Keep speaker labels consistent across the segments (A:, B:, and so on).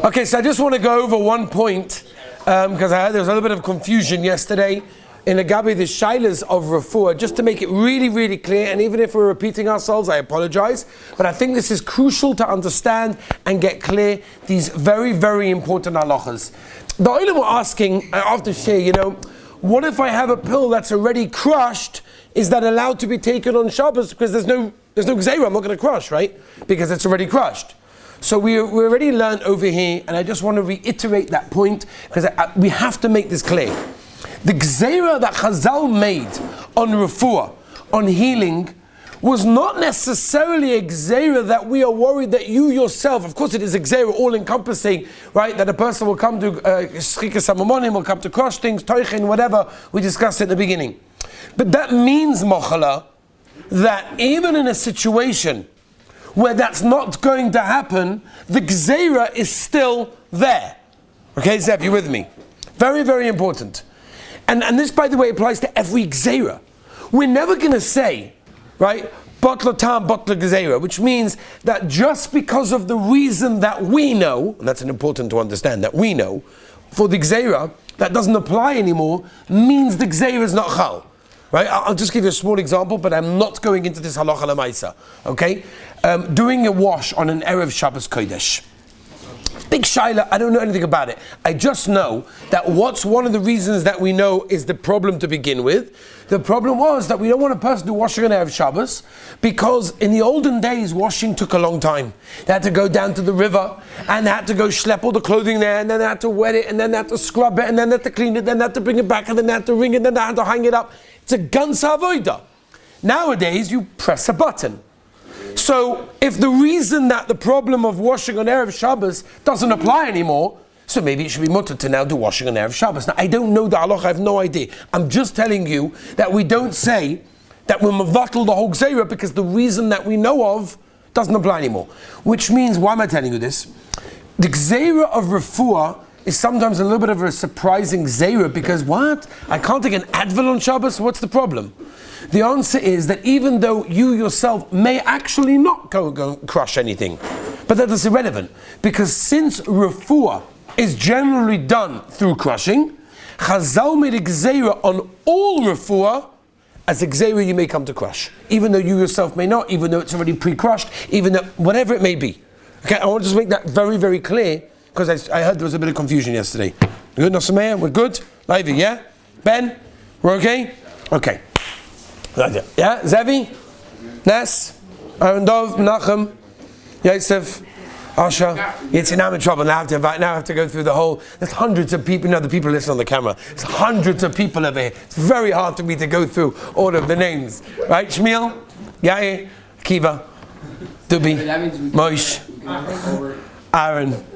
A: Okay, so I just want to go over one point because I heard there was a little bit of confusion yesterday in the Gabi, the Shailas of Refuah, just to make it really, really clear, and even if we're repeating ourselves, I apologize, but I think this is crucial to understand and get clear these very, very important halachas. The olim were asking, after share, what if I have a pill that's already crushed? Is that allowed to be taken on Shabbos? Because there's no gzeira, I'm not going to crush, right? Because it's already crushed. So we already learned over here, and I just want to reiterate that point, because we have to make this clear. The gzeira that Chazal made on refuah, on healing, was not necessarily a gzeira that we are worried that you yourself, of course it is a gzeira all-encompassing, right, that a person will come to shchikas hamamonim, will come to crush things, toichin, whatever we discussed at the beginning. But that means, Mochala, that even in a situation where that's not going to happen, the gzeira is still there. Okay, Zev, you with me? Very, very important. And this, by the way, applies to every gzeira. We're never going to say, right, botla tam, botla gzeira, which means that just because of the reason that we know, and that's important to understand, that we know, for the gzeira, that doesn't apply anymore, means the gzeira is not chal. Right? I'll just give you a small example, but I'm not going into this halacha lemaisa. Okay? Doing a wash on an Erev Shabbos Kodesh. Big shaila, I don't know anything about it. I just know that what's one of the reasons that we know is the problem to begin with. The problem was that we don't want a person to wash on Erev Shabbos because in the olden days, washing took a long time. They had to go down to the river and they had to go schlep all the clothing there, and then they had to wet it, and then they had to scrub it, and then they had to clean it, then they had to bring it back, and then they had to wring it, and then they had to hang it up. It's a ganze avoida. Nowadays, you press a button. So, if the reason that the problem of washing on Erev Shabbos doesn't apply anymore, so maybe it should be mutter to now do washing on Erev Shabbos. Now, I don't know the halacha, I have no idea. I'm just telling you that we don't say that we'll mevatel the whole gzeira because the reason that we know of doesn't apply anymore. Which means, why am I telling you this? The gzeira of refuah is sometimes a little bit of a surprising gzeira because what? I can't take an Advil on Shabbos? What's the problem? The answer is that even though you yourself may actually not go crush anything, but that is irrelevant because since refuah is generally done through crushing, Chazal made a gzeira on all refuah as a gzeira you may come to crush, even though you yourself may not, even though it's already pre-crushed, even though whatever it may be. Okay, I want to just make that very, very clear because I heard there was a bit of confusion yesterday. Good, Nosameya? We're good? Lively, yeah? Ben? We're okay? Okay. Yeah? Zevi? Nes? Aaron Dov? Menachem? Yosef? Asha? I'm in trouble. Now I have to go through the whole... There's hundreds of people. The people listen on the camera. There's hundreds of people over here. It's very hard for me to go through all of the names. Right? Shmuel? Yair? Kiva? Dubi? Moish? Aaron?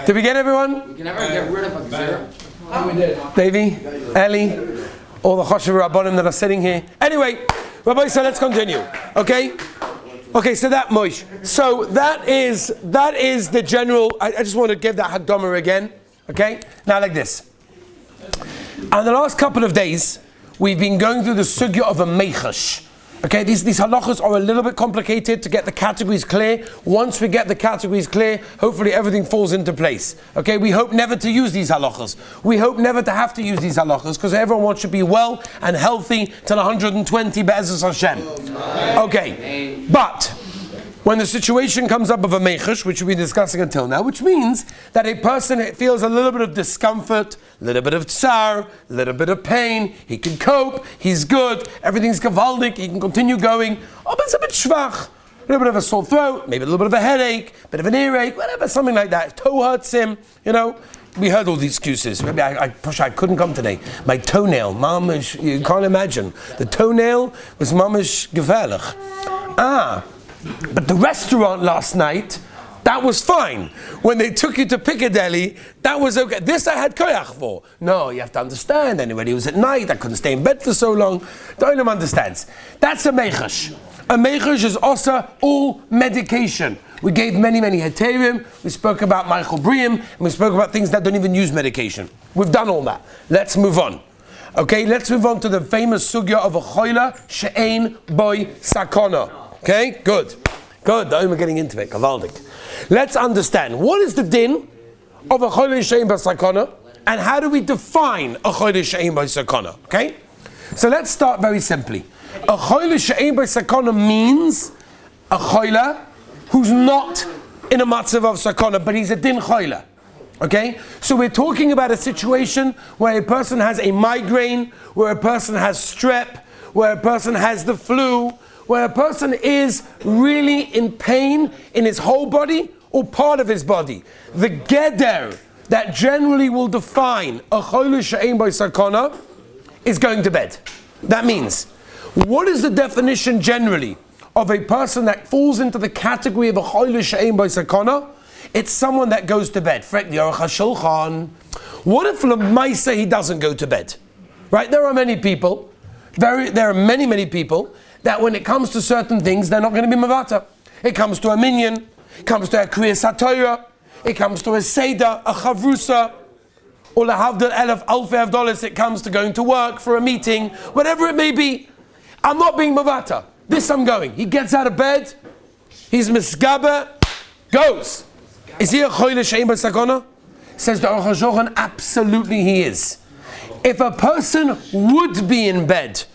A: Did we get everyone?
B: We can never get rid of a gzeira.
C: Oh, we did.
A: Davey, Ellie, all the Choshev Rabbanim that are sitting here. Anyway, Rabbi, so let's continue. Okay? Okay, so that Moish. So that is the general. I just want to give that Hagdomah again. Okay? Now like this. On the last couple of days, we've been going through the sugya of a meichash. Okay, these halachas are a little bit complicated to get the categories clear. Once we get the categories clear, hopefully everything falls into place. Okay, we hope never to use these halachas. We hope never to have to use these halachas because everyone should be well and healthy till 120 be'ezus Hashem. Okay, but when the situation comes up of a meichash, which we've been discussing until now, which means that a person feels a little bit of discomfort, a little bit of tsar, a little bit of pain, he can cope, he's good, everything's gewaldig, he can continue going, but it's a bit schwach, a little bit of a sore throat, maybe a little bit of a headache, a bit of an earache, whatever, something like that, toe hurts him, we heard all these excuses. Maybe I couldn't come today. My toenail, mamish, you can't imagine. The toenail was mamish gefährlich. But the restaurant last night, that was fine. When they took you to Piccadilly, that was okay. This I had koyach for. No, you have to understand. Anyway, it was at night. I couldn't stay in bed for so long. Don't even understand. That's a meichash. A meichash is also all medication. We gave many heterim. We spoke about Michael Briam, and we spoke about things that don't even use medication. We've done all that. Let's move on. Okay, let's move on to the famous sugya of a choila she'ein boy sakona. Okay, good. Good, we're getting into it. Gavaldik. Let's understand, what is the din of a choyle she'ein b'sakana, and how do we define a choyle she'ein b'sakana? Okay? So let's start very simply. A choyle she'ein b'sakana means a choyle who's not in a matzav of sakana, but he's a din choyle. Okay? So we're talking about a situation where a person has a migraine, where a person has strep, where a person has the flu, where a person is really in pain in his whole body or part of his body. The geder that generally will define a choyle she'ein b'sakana is going to bed. That means, what is the definition generally of a person that falls into the category of a choyle she'ein b'sakana? It's someone that goes to bed. What if l'maisa he doesn't go to bed? Right? There are many people, there are many people that when it comes to certain things, they're not going to be mavata. It comes to a minyan, it comes to a kriyas HaTorah, it comes to a seder, a chavrusa, or lahavdil elef alfei avdolis, it comes to going to work for a meeting, whatever it may be. I'm not being mavata. This I'm going. He gets out of bed, he's misgaber, goes. Is he a choyle she'ein b'sakana? Says the Aruch HaShulchan, absolutely he is. If a person would be in bed,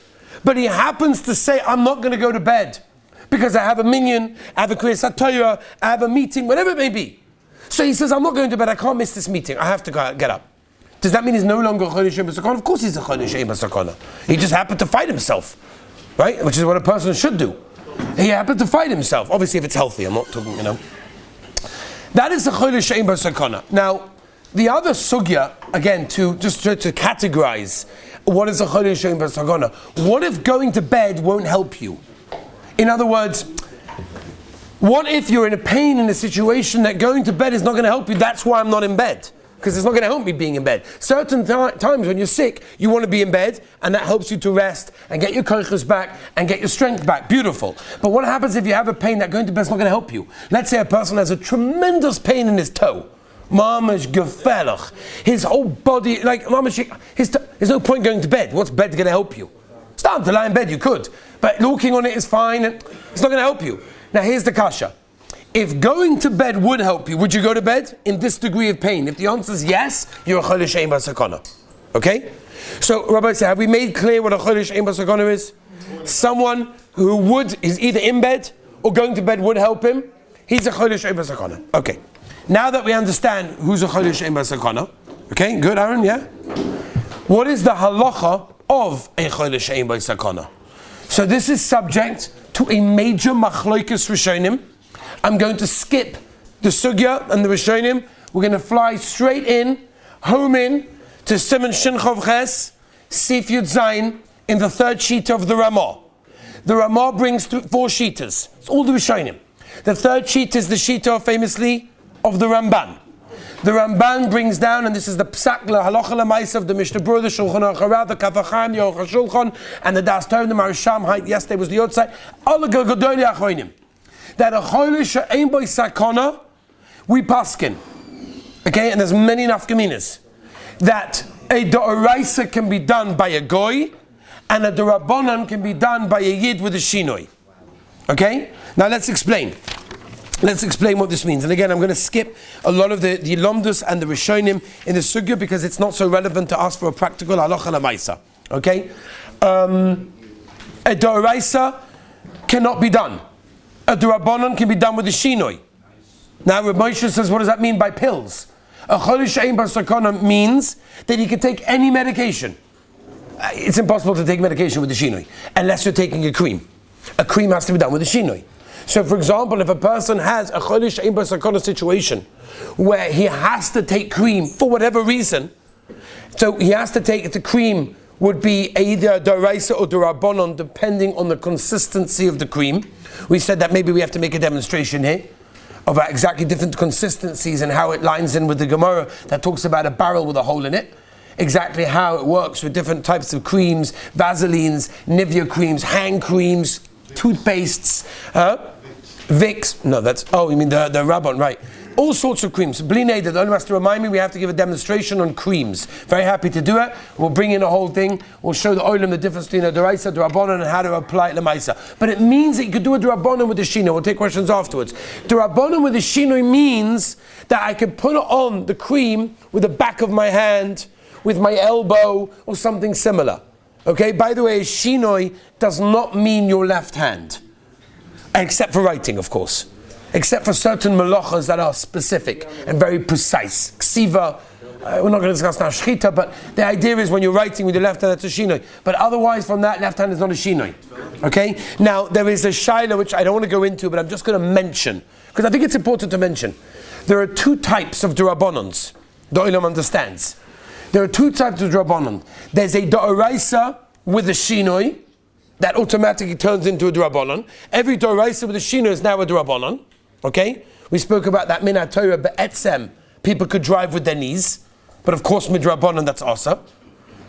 A: but he happens to say, I'm not going to go to bed because I have a minyan, I have a kriyas HaTorah, I have a meeting, whatever it may be. So he says, I'm not going to bed, I can't miss this meeting, I have to get up. Does that mean he's no longer a choyle she'ein b'sakana? Of course he's a choyle she'ein b'sakana. He just happened to fight himself, right? Which is what a person should do. He happened to fight himself. Obviously if it's healthy, I'm not talking, That is the choyle she'ein b'sakana. Now, the other sugya, again, to categorize what is a choyle she'ein b'sakana. What if going to bed won't help you? In other words, what if you're in a pain in a situation that going to bed is not going to help you? That's why I'm not in bed, because it's not going to help me being in bed. Certain times when you're sick, you want to be in bed, and that helps you to rest and get your koiches back and get your strength back. Beautiful. But what happens if you have a pain that going to bed is not going to help you? Let's say a person has a tremendous pain in his toe. Mamash gefährlich. His whole body, like mamash, there's no point going to bed. What's bed going to help you? Start to lie in bed, you could, but looking on it is fine, and it's not going to help you. Now here's the kasha. If going to bed would help you, would you go to bed in this degree of pain? If the answer is yes, you're a choyle she'ein b'sakana. Okay? So Rabbi said, have we made clear what a choyle she'ein b'sakana is? Someone who is either in bed or going to bed would help him. He's a choyle she'ein b'sakana. Okay. Now that we understand who's a choyle she'ein b'sakana, okay, good, Aaron, yeah? What is the halacha of a choyle she'ein b'sakana? So this is subject to a major machloikus rishonim. I'm going to skip the sugya and the rishonim. We're going to fly straight home in to Siman Shin Chov Ches, Sif Yud Zayin, in the third sheet of the Ramah. The Ramah brings 4 sheetas. It's all the rishonim. The third sheet is the sheetah, famously, of the Ramban. The Ramban brings down, and this is the Psak Halacha L'Maisa of the Mishnah Berurah, the Shulchan Aruch HaRav, the Kaf HaChaim, the Aruch HaShulchan, and the Das Torah, the Marisham. Yesterday was the Yotzai. All the Gedolei Achronim. That a choyle she'ein b'sakana, we paskin. Okay, and there's many nafkaminas. That a d'oraisa can be done by a goy, and a d'rabbanan can be done by a yid with a shinoi. Okay? Now let's explain. Let's explain what this means. And again, I'm going to skip a lot of the lomdus and the rishonim in the sugya because it's not so relevant to us for a practical halacha l'maisa. Okay? A d'oraisa cannot be done. A d'rabbanan can be done with a shinoi. Now, Reb Moshe says, what does that mean by pills? A choyle she'ein b'sakana means that you can take any medication. It's impossible to take medication with the shinoi unless you're taking a cream. A cream has to be done with a shinoi. So, for example, if a person has a choyle she'ein b'sakana situation where he has to take cream for whatever reason, so he has to take the cream would be either d'oraisa or d'rabbanan depending on the consistency of the cream. We said that maybe we have to make a demonstration here about exactly different consistencies and how it lines in with the Gemara that talks about a barrel with a hole in it. Exactly how it works with different types of creams, Vaselines, Nivea creams, hand creams, toothpastes, Vicks. No, you mean the Rabban, right? All sorts of creams. Bli neder, the only has to remind me we have to give a demonstration on creams. Very happy to do it. We'll bring in a whole thing. We'll show the olim the difference between a deraisa, derabonon, and how to apply it lemaisa. But it means that you could do a derabonon with the shino. We'll take questions afterwards. Derabonon with the shino means that I can put it on the cream with the back of my hand, with my elbow, or something similar. Okay, by the way, shinoi does not mean your left hand. Except for writing, of course. Except for certain malachas that are specific and very precise. Ksiva, we're not going to discuss now shchita, but the idea is when you're writing with your left hand, that's a shinoi. But otherwise, from that, left hand is not a shinoi. Okay? Now, there is a shaila which I don't want to go into, but I'm just going to mention, because I think it's important to mention. There are two types of durabonons. The olam understands. There are two types of durabonon. There's a da'oraisa with a shinoi, that automatically turns into a durabonon. Every da'oraisa with a shinoi is now a durabonon. Okay? We spoke about that min ha-Torah be'etzem. People could drive with their knees. But of course, midrabanan, that's asa.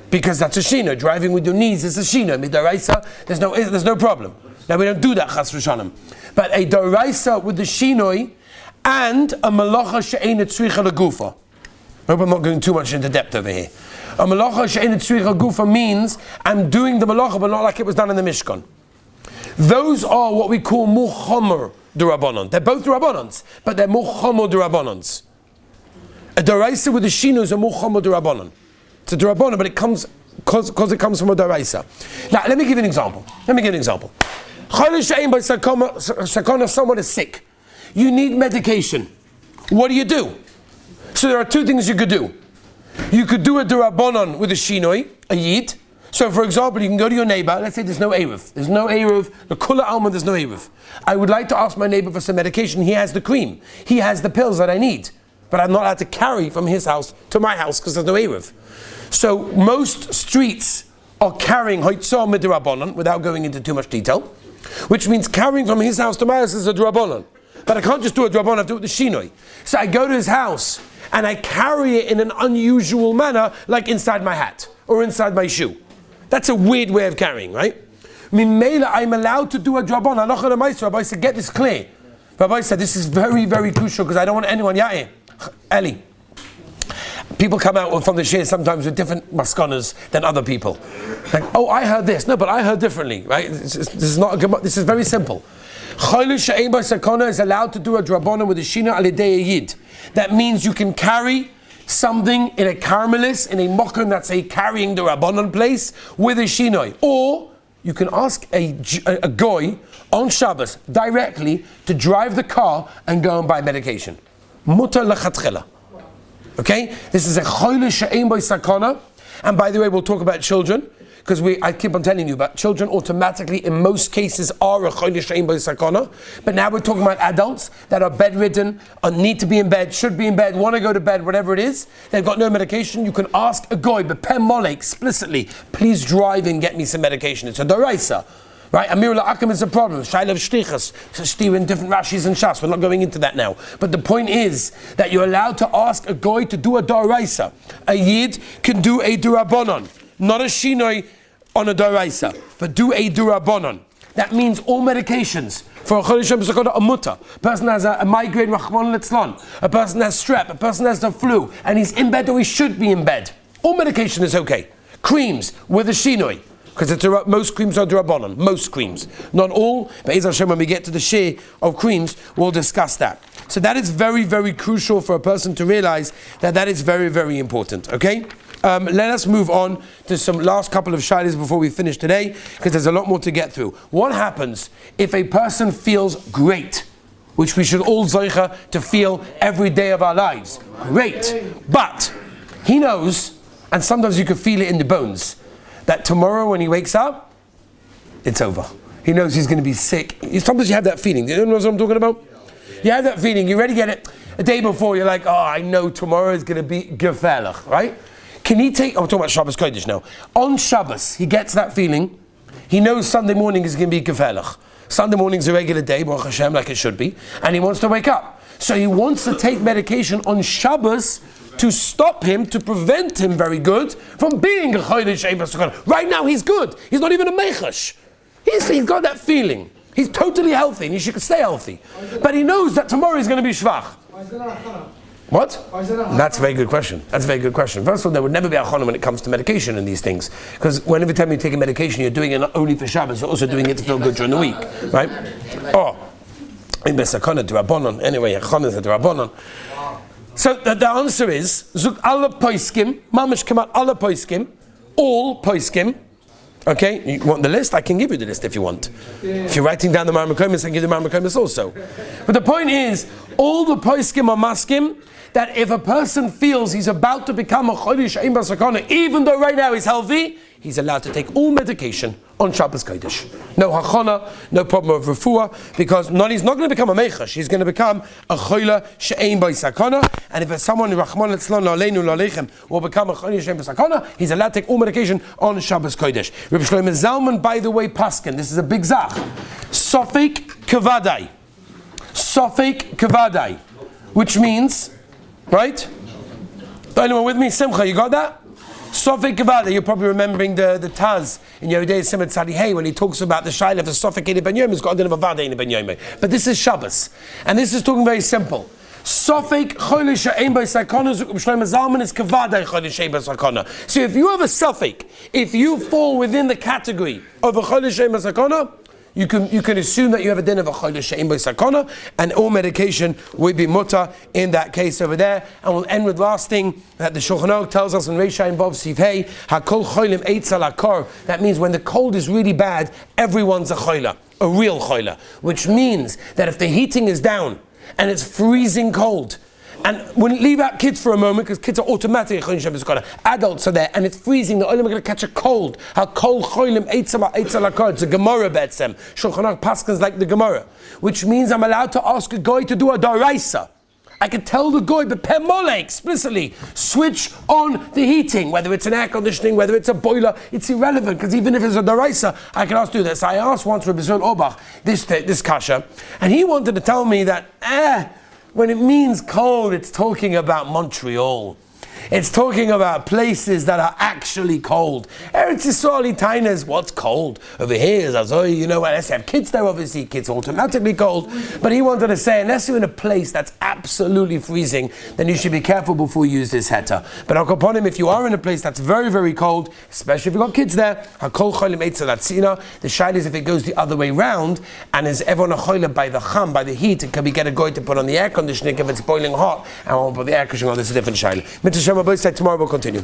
A: Because that's a shino. Driving with your knees is a shino. Midaraisa, there's no problem. Now, we don't do that, chas v'shanim. But a daraisa with the shinoi and a malacha she'ein tzricha legufa. I hope I'm not going too much into depth over here. A malacha she'ein tzricha legufa means I'm doing the malacha, but not like it was done in the Mishkan. Those are what we call muchomer durabonon. They're both durabonons, but they're muchomer durabonons. A daraisa with a shino is a muchomer durabonon. It's a durabonon, but it comes because it comes from a daraisa. Now, let me give you an example. Someone is sick. You need medication. What do? So there are two things you could do. You could do a durabonon with a shinoi, a yid. So, for example, you can go to your neighbor. Let's say there's no eruv. There's no eruv. The kula alma, there's no eruv. I would like to ask my neighbor for some medication. He has the cream. He has the pills that I need. But I'm not allowed to carry from his house to my house because there's no eruv. So, most streets are carrying hoitzah midrabanan without going into too much detail, which means carrying from his house to my house is a drabanan. But I can't just do a drabanan, I have to do it with the shinoi. So I go to his house and I carry it in an unusual manner, like inside my hat or inside my shoe. That's a weird way of carrying, right? Mimela, I'm allowed to do a drabon. Rabbi said, get this clear. Rabbi said, this is very, very crucial because I don't want anyone, Eli. People come out from the shir sometimes with different maskonas than other people. Like, oh, I heard this. No, but I heard differently, right? This is very simple. Chaylu she'ein ba sakana is allowed to do a drabona with a shina al yedei yid. That means you can carry something in a carmelis, in a mokum that's a carrying the rabbanon place with a shinoi. Or you can ask a goy on Shabbos directly to drive the car and go and buy medication. Mutar lechatchila. Okay? This is a choyle she'ein bo sakana. And by the way, we'll talk about children, because I keep on telling you, but children automatically, in most cases, are a choyle she'ein bo sakana. But now we're talking about adults that are bedridden, need to be in bed, should be in bed, want to go to bed, whatever it is. They've got no medication. You can ask a goy, but pen mole explicitly, please drive and get me some medication. It's a doraisa. Right, Amir la'akim is a problem. Shailav shtichas, steer in different Rashis and Shas. We're not going into that now. But the point is that you're allowed to ask a goy to do a daraisa. A yid can do a durabonon, not a shinoi on a daraisa, but do a durabonon. That means all medications for a chodesh b'sakona amuta. A person has a migraine, rachman litzlan. A person has strep. A person has the flu, and he's in bed or he should be in bed. All medication is okay. Creams with a shinoi. Because most creams are durabonon, most creams. Not all, but Ezer Hashem, when we get to the share of creams, we'll discuss that. So that is very, very crucial for a person to realize that is very, very important, okay? Let us move on to some last couple of shaylas before we finish today, because there's a lot more to get through. What happens if a person feels great, which we should all zeicha to feel every day of our lives? Great. But he knows, and sometimes you can feel it in the bones, that tomorrow when he wakes up, it's over. He knows he's going to be sick. Sometimes you have that feeling. You know what I'm talking about? You have that feeling. You already get it a day before. You're like, oh, I know tomorrow is going to be gefährlich, right? Can he take, I'm talking about Shabbos Kodesh now. On Shabbos, he gets that feeling. He knows Sunday morning is going to be gefährlich. Sunday morning is a regular day, Baruch Hashem, like it should be. And he wants to wake up. So he wants to take medication on Shabbos to stop him, to prevent him, very good, from being a chodesh she'ein bo sakana. Right now he's good. He's not even a mechash. He's got that feeling. He's totally healthy and he should stay healthy. But he knows that tomorrow he's going to be shvach. What? That's a very good question. That's a very good question. First of all, there would never be a chana when it comes to medication and these things. Because whenever time you take a medication, you're doing it not only for Shabbos, you're also doing it to feel good during the week. Right? Oh. Anyway, chana to Rabbanon. So the answer is, Zuk alla poiskim, mamash kamat alla poiskim, all poiskim. Okay, you want the list? I can give you the list if you want. If you're writing down the Marmakomis, I can give you the Marmakomis also. But the point is, all the poiskim are maskim, that if a person feels he's about to become a chodesh ein basakana, even though right now he's healthy, he's allowed to take all medication on Shabbos Kodesh. No hachana, no problem of refuah, because he's not going to become a mechash, he's going to become a chodesh she'ein basakana, and if someone Rachman etzlan la'aleinu la'alechem will become a chodesh she'ein basakana, he's allowed to take all medication on Shabbos Kodesh. Rabbi Shlomo Zalman, by the way, paskin, this is a big zach. Sofek kavadai. Sofek kavadai. Which means, right? Anyone with me? Simcha, you got that? Sofek Kavada, you're probably remembering the Taz in Yeridei Simon Tzadi when he talks about the Shaila of the Sofek Edi Ben Yom, it's got a din of Avada Edi Ben Yom. But this is Shabbos. And this is talking very simple. Sofek Chodesh She'ein B'Sakana, Shlomo Zalman is Kavada Chodesh She'ein B'Sakana. So if you have a Sofek, if you fall within the category of a Chodesh She'ein B'Sakana, you can assume that you have a din of a chodesh she'ein b'sakana, and all medication would be mutter in that case over there. And we'll end with last thing that the Shulchan Aruch tells us in Reisha involves Siv Hey, hakol cholim eitzel hakor. That means when the cold is really bad, everyone's a choila, a real choila, which means that if the heating is down and it's freezing cold, and when leave out kids for a moment, because kids are automatically adults are there, and it's freezing. The olim are going to catch a cold. How cold cholim eitzel hakor. It's a Gemara betzem. Shulchan Aruch paskins like the Gemara, which means I'm allowed to ask a guy to do a daraisa. I can tell the guy, but pemole explicitly, switch on the heating, whether it's an air conditioning, whether it's a boiler, it's irrelevant, because even if it's a daraisa, I can ask to do this. I asked once Rabbi Zul Obach this kasha, and he wanted to tell me that when it means cold, it's talking about Montreal. It's talking about places that are actually cold. Eretz Yisrael Tainas, what's cold? Over here is Azoi, unless you have kids there, obviously kids are automatically cold. But he wanted to say, unless you're in a place that's absolutely freezing, then you should be careful before you use this heter. But I'll upon him, if you are in a place that's very, very cold, especially if you've got kids there, hakol cholim eitzel atzina. The shayla is if it goes the other way round, and is everyone a cholim by the cham, by the heat, and can we get a guy to put on the air conditioning if it's boiling hot, and won't put the air conditioning on, this is a different shayla. Tomorrow we'll continue.